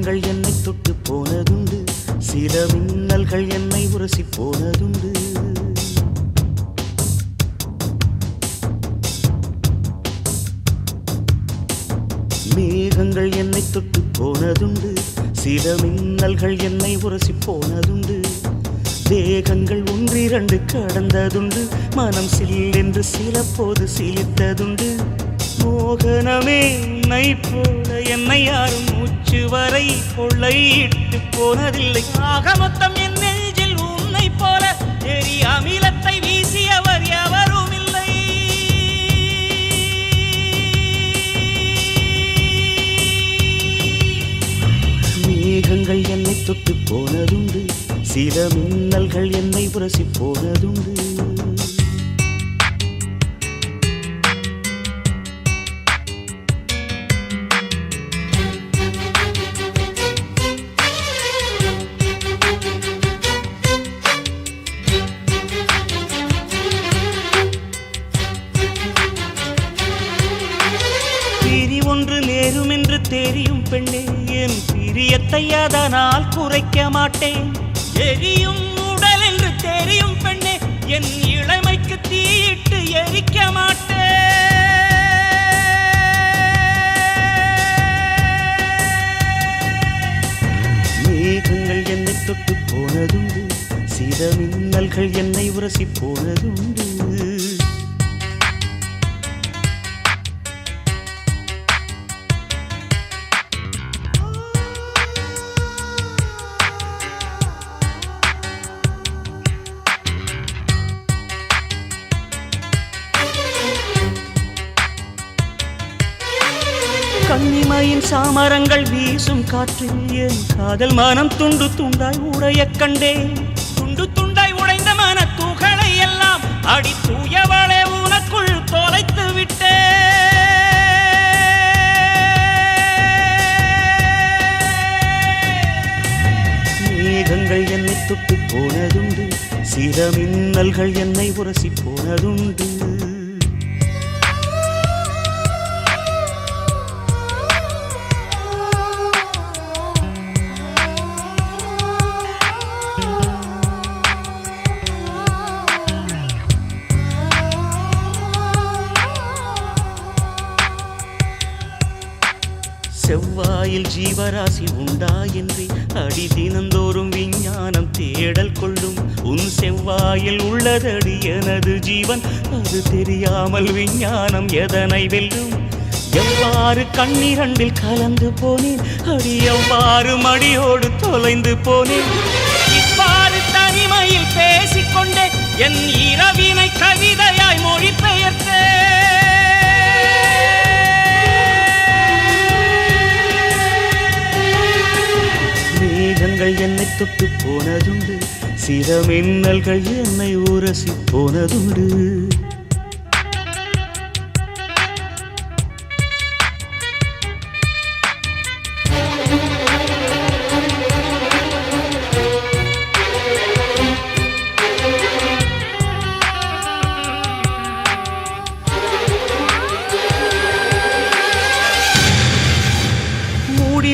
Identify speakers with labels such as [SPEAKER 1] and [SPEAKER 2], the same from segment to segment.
[SPEAKER 1] மேகங்கள் என்னை தொட்டு போனதுண்டு, சில மின்னல்கள் என்னை உரசி போனதுண்டு. மேகங்கள் என்னை தொட்டு போனதுண்டு, சில மின்னல்கள் என்னை உரசி போனதுண்டு. தேகங்கள் ஒன்றிரண்டு கடந்ததுண்டு, மனம் சில்லென்று சில போது சிலித்ததுண்டு. மோகனமே உன்னை போல என்னை யாரும் மூச்சு வரை கொள்ளையிட்டு போனதில்லை. ஆக மொத்தம் என் நெஞ்சில் உன்னை போல எரி அமிலத்தை வீசியவர் எவரும் இல்லை. மேகங்கள் என்னை தொட்டு போனதுண்டு, சில மின்னல்கள் என்னை உரசி போனதுண்டு. ஒன்று நேரும் என்று தெரியும் பெண்ணே, என் பிரியத்தை அதனால் குறைக்க மாட்டேன். எரியும் உடல் என்று தெரியும் பெண்ணே, என் இளமைக்கு தீயிட்டு எரிக்க மாட்டேன். மேகங்கள் என்னை தொட்டு போனதுண்டு, சில மின்னல்கள் என்னை உரசி போனதுண்டு. கன்னிமையின் சாமரங்கள் வீசும் காற்றில் என் காதல் மனம் துண்டு துண்டாய் உடைய கண்டேன். துண்டு துண்டாய் உடைந்த மன துகளை எல்லாம் அடி தூயவளே உனக்குள் தொலைத்து விட்டேன். மேகங்கள் என்னை தொட்டு போனதுண்டு, சில மின்னல்கள் என்னை உரசி போனதுண்டு. செவ்வாயில் ஜீவராசி உண்டா என்று அடி தினந்தோறும் விஞ்ஞானம் தேடல் கொள்ளும். உன் செவ்வாயில் உள்ளதடி எனது ஜீவன், அது தெரியாமல் விஞ்ஞானம் எதனை வெல்லும். எவ்வாறு கண்ணிரண்டில் கலந்து போனேன் அடி, எவ்வாறு மடியோடு தொலைந்து போனேன். இவ்வாறு தனிமையில் பேசிக்கொண்டே என் இரவினை கவிதையாய் மொழிபெயர்த்தேன். மேகங்கள் என்னை தொட்டு போனதுண்டு, சில மின்னல்கள் என்னை உரசி போனதுண்டு.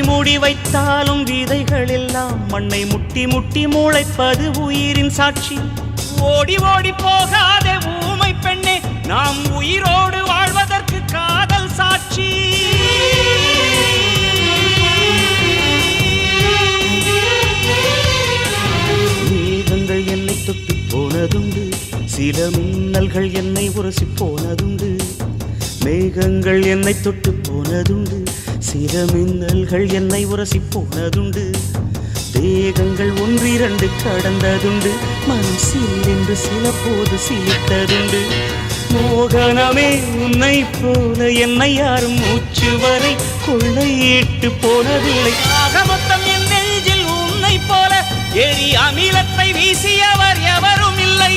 [SPEAKER 1] மூடி வைத்தாலும் விதைகள் எல்லாம் மண்ணை முட்டி முட்டி முளைப்பது உயிரின் சாட்சி. ஓடி ஓடி போகாதே ஊமை பெண்ணே, நாம் உயிரோடு வாழ்வதற்கு காதல் சாட்சி. மேகங்கள் என்னை தொட்டு போனதுண்டு, சில மின்னல்கள் என்னை உரசி போனதுண்டு. மேகங்கள் என்னை தொட்டு போனதுண்டு, சில மின்னல்கள் என்னை உரசி போனதுண்டு. தேகங்கள் ஒன்றிரண்டு கடந்ததுண்டு, மனம் சில்லென்று சில போது சிலித்ததுண்டு. மோகனமே உன்னை போல என்னை யாரும் மூச்சு வரை கொள்ளையிட்டு போனதில்லை. ஆக மொத்தம் என் நெஞ்சில் உன்னை போல எரி அமிலத்தை வீசியவர் எவரும் இல்லை.